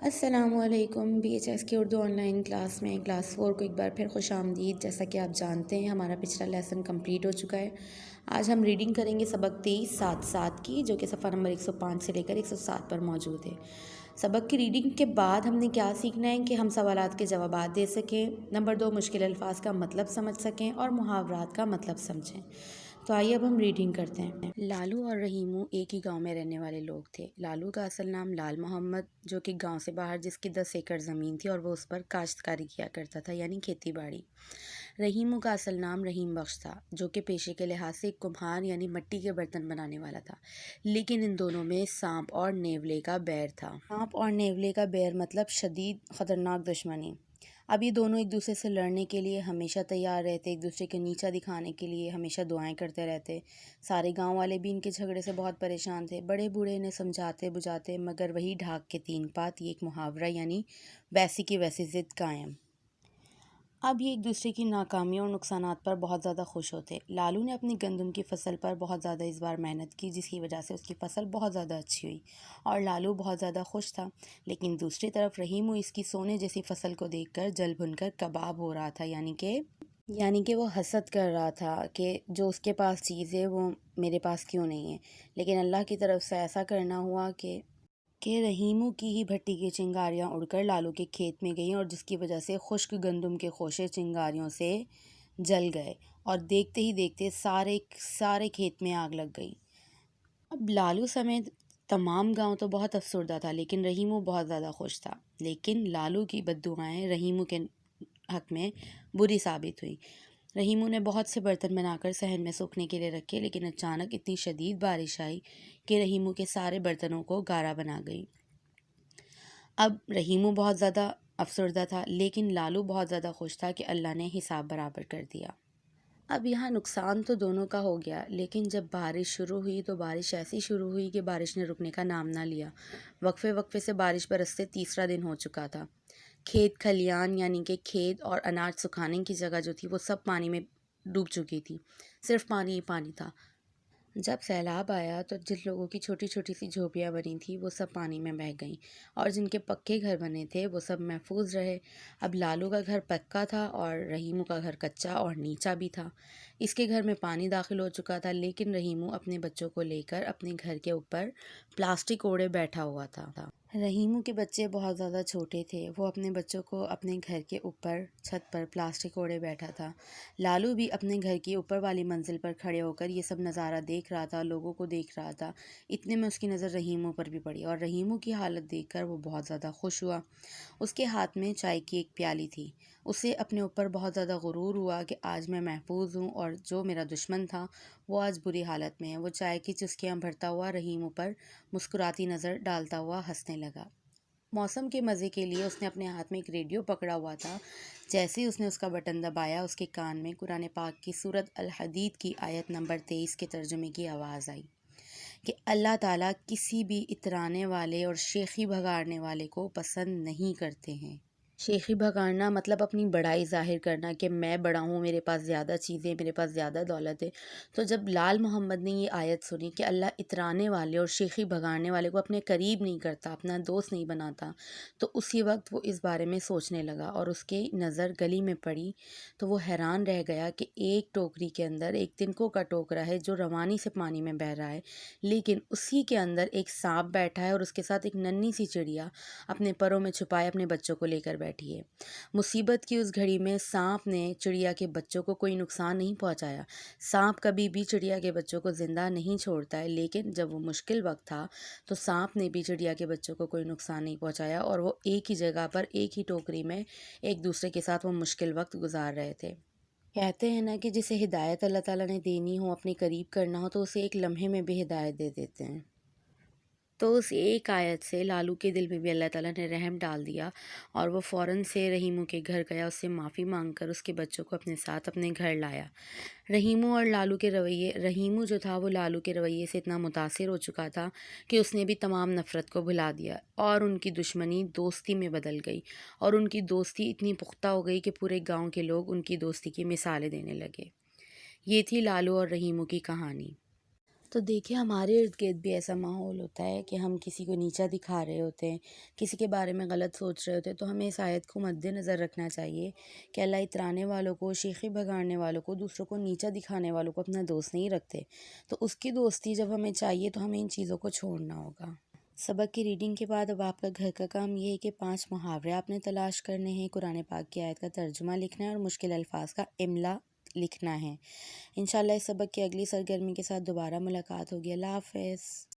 السلام علیکم۔ B H S کی اردو آن لائن کلاس میں کلاس 4 کو ایک بار پھر خوش آمدید۔ جیسا کہ آپ جانتے ہیں ہمارا پچھلا لیسن کمپلیٹ ہو چکا ہے۔ آج ہم ریڈنگ کریں گے سبق 23-7-7 کی، جو کہ صفحہ نمبر 105 سے لے کر 107 پر موجود ہے۔ سبق کی ریڈنگ کے بعد ہم نے کیا سیکھنا ہے کہ ہم سوالات کے جوابات دے سکیں، نمبر 2 مشکل الفاظ کا مطلب سمجھ سکیں اور محاورات کا مطلب سمجھیں۔ تو آئیے اب ہم ریڈنگ کرتے ہیں۔ لالو اور رحیمو ایک ہی گاؤں میں رہنے والے لوگ تھے۔ لالو کا اصل نام لال محمد، جو کہ گاؤں سے باہر جس کی 10 ایکڑ زمین تھی اور وہ اس پر کاشتکاری کیا کرتا تھا، یعنی کھیتی باڑی۔ رحیمو کا اصل نام رحیم بخش تھا، جو کہ پیشے کے لحاظ سے ایک کمہار یعنی مٹی کے برتن بنانے والا تھا، لیکن ان دونوں میں سانپ اور نیولے کا بیر تھا۔ سانپ اور نیولے کا بیر مطلب شدید خطرناک دشمنی۔ اب یہ دونوں ایک دوسرے سے لڑنے کے لیے ہمیشہ تیار رہتے، ایک دوسرے کے نیچا دکھانے کے لیے ہمیشہ دعائیں کرتے رہتے۔ سارے گاؤں والے بھی ان کے جھگڑے سے بہت پریشان تھے۔ بڑے بوڑھے انہیں سمجھاتے بجھاتے، مگر وہی ڈھاک کے 3 پات، یہ ایک محاورہ یعنی ویسی کی ویسی ضد قائم۔ اب یہ ایک دوسرے کی ناکامیوں اور نقصانات پر بہت زیادہ خوش ہوتے۔ لالو نے اپنی گندم کی فصل پر بہت زیادہ اس بار محنت کی، جس کی وجہ سے اس کی فصل بہت زیادہ اچھی ہوئی اور لالو بہت زیادہ خوش تھا۔ لیکن دوسری طرف رحیمو اس کی سونے جیسی فصل کو دیکھ کر جل بھن کر کباب ہو رہا تھا، یعنی کہ وہ حسد کر رہا تھا کہ جو اس کے پاس چیز ہے وہ میرے پاس کیوں نہیں ہے۔ لیکن اللہ کی طرف سے ایسا کرنا ہوا کہ رحیمو کی ہی بھٹی کی چنگاریاں اڑ کر لالو کے کھیت میں گئیں، اور جس کی وجہ سے خشک گندم کے خوشے چنگاریوں سے جل گئے اور دیکھتے ہی دیکھتے سارے کھیت میں آگ لگ گئی۔ اب لالو سمیت تمام گاؤں تو بہت افسردہ تھا، لیکن رحیمو بہت زیادہ خوش تھا۔ لیکن لالو کی بددعائیں رحیمو کے حق میں بری ثابت ہوئی۔ رحیمو نے بہت سے برتن بنا کر صحن میں سوکھنے کے لیے رکھے، لیکن اچانک اتنی شدید بارش آئی کہ رحیمو کے سارے برتنوں کو گارا بنا گئی۔ اب رحیمو بہت زیادہ افسردہ تھا، لیکن لالو بہت زیادہ خوش تھا کہ اللہ نے حساب برابر کر دیا۔ اب یہاں نقصان تو دونوں کا ہو گیا، لیکن جب بارش شروع ہوئی تو بارش ایسی شروع ہوئی کہ بارش نے رکنے کا نام نہ لیا۔ وقفے وقفے سے بارش برستے تیسرا دن ہو چکا تھا۔ کھیت کھلیان یعنی کہ کھیت اور اناج سکھانے کی جگہ جو تھی وہ سب پانی میں ڈوب چکی تھی، صرف پانی ہی پانی تھا۔ جب سیلاب آیا تو جن لوگوں کی چھوٹی چھوٹی سی جھوپڑیاں بنی تھیں وہ سب پانی میں بہہ گئیں، اور جن کے پکے گھر بنے تھے وہ سب محفوظ رہے۔ اب لالو کا گھر پکا تھا اور رحیمو کا گھر کچا اور نیچا بھی تھا۔ اس کے گھر میں پانی داخل ہو چکا تھا، لیکن رحیمو اپنے بچوں کو لے کر اپنے گھر کے اوپر پلاسٹک اوڑے بیٹھا ہوا تھا۔ رحیمو کے بچے بہت زیادہ چھوٹے تھے، وہ اپنے بچوں کو اپنے گھر کے اوپر چھت پر پلاسٹک اوڑے بیٹھا تھا۔ لالو بھی اپنے گھر کی اوپر والی منزل پر کھڑے ہو کر یہ سب نظارہ دیکھ رہا تھا، لوگوں کو دیکھ رہا تھا۔ اتنے میں اس کی نظر رحیمو پر بھی پڑی، اور رحیمو کی حالت دیکھ کر وہ بہت زیادہ خوش ہوا۔ اس کے ہاتھ میں چائے کی ایک پیالی تھی۔ اسے اپنے اوپر بہت زیادہ غرور ہوا کہ آج میں محفوظ ہوں، اور جو میرا دشمن تھا وہ آج بری حالت میں ہے۔ وہ چائے کی چسکیاں بھرتا ہوا رحیمو پر مسکراتی نظر ڈالتا ہوا ہنسنے لگا۔ موسم کے مزے کے لیے اس نے اپنے ہاتھ میں ایک ریڈیو پکڑا ہوا تھا۔ جیسے ہی اس نے اس کا بٹن دبایا، اس کے کان میں قرآن پاک کی سورۃ الحدید کی آیت نمبر 23 کے ترجمے کی آواز آئی کہ اللہ تعالیٰ کسی بھی اترانے والے اور شیخی بھگاڑنے والے کو پسند نہیں کرتے ہیں۔ شیخی بھگاڑنا مطلب اپنی بڑائی ظاہر کرنا کہ میں بڑا ہوں، میرے پاس زیادہ چیزیں، میرے پاس زیادہ دولت ہے۔ تو جب لال محمد نے یہ آیت سنی کہ اللہ اترانے والے اور شیخی بھگاڑنے والے کو اپنے قریب نہیں کرتا، اپنا دوست نہیں بناتا، تو اسی وقت وہ اس بارے میں سوچنے لگا، اور اس کی نظر گلی میں پڑی تو وہ حیران رہ گیا کہ ایک ٹوکری کے اندر ایک تنکوں کا ٹوکرا ہے جو روانی سے پانی میں بہہ رہا ہے، لیکن اسی کے اندر ایک سانپ بیٹھا ہے، اور اس کے ساتھ ایک ننھی سی چڑیا اپنے پروں میں چھپائے اپنے بچوں کو لے کر بیٹھی ہے۔ مصیبت کی اس گھڑی میں سانپ نے چڑیا کے بچوں کو کوئی نقصان نہیں پہنچایا۔ سانپ کبھی بھی چڑیا کے بچوں کو زندہ نہیں چھوڑتا ہے، لیکن جب وہ مشکل وقت تھا تو سانپ نے بھی چڑیا کے بچوں کو کوئی نقصان نہیں پہنچایا، اور وہ ایک ہی جگہ پر ایک ہی ٹوکری میں ایک دوسرے کے ساتھ وہ مشکل وقت گزار رہے تھے۔ کہتے ہیں نا کہ جسے ہدایت اللہ تعالیٰ نے دینی ہو، اپنے قریب کرنا ہو، تو اسے ایک لمحے میں بھی ہدایت دے دیتے ہیں۔ تو اس ایک آیت سے لالو کے دل میں بھی اللہ تعالیٰ نے رحم ڈال دیا، اور وہ فوراً سے رحیمو کے گھر گیا، اس سے معافی مانگ کر اس کے بچوں کو اپنے ساتھ اپنے گھر لایا۔ رحیمو جو تھا وہ لالو کے رویے سے اتنا متاثر ہو چکا تھا کہ اس نے بھی تمام نفرت کو بھلا دیا، اور ان کی دشمنی دوستی میں بدل گئی، اور ان کی دوستی اتنی پختہ ہو گئی کہ پورے گاؤں کے لوگ ان کی دوستی کی مثالیں دینے لگے۔ یہ تھی لالو اور رحیمو کی کہانی۔ تو دیکھیں ہمارے ارد گرد بھی ایسا ماحول ہوتا ہے کہ ہم کسی کو نیچا دکھا رہے ہوتے ہیں، کسی کے بارے میں غلط سوچ رہے ہوتے ہیں، تو ہمیں اس آیت کو مد نظر رکھنا چاہیے کہ اللہ اترانے والوں کو، شیخی بگاڑنے والوں کو، دوسروں کو نیچا دکھانے والوں کو اپنا دوست نہیں رکھتے۔ تو اس کی دوستی جب ہمیں چاہیے تو ہمیں ان چیزوں کو چھوڑنا ہوگا۔ سبق کی ریڈنگ کے بعد اب آپ کا گھر کا کام یہ ہے کہ 5 محاورے آپ نے تلاش کرنے ہیں، قرآن پاک کی آیت کا ترجمہ لکھنا ہے اور مشکل الفاظ کا املا لکھنا ہے۔ انشاءاللہ اس سبق کی اگلی سرگرمی کے ساتھ دوبارہ ملاقات ہوگی۔ اللہ حافظ۔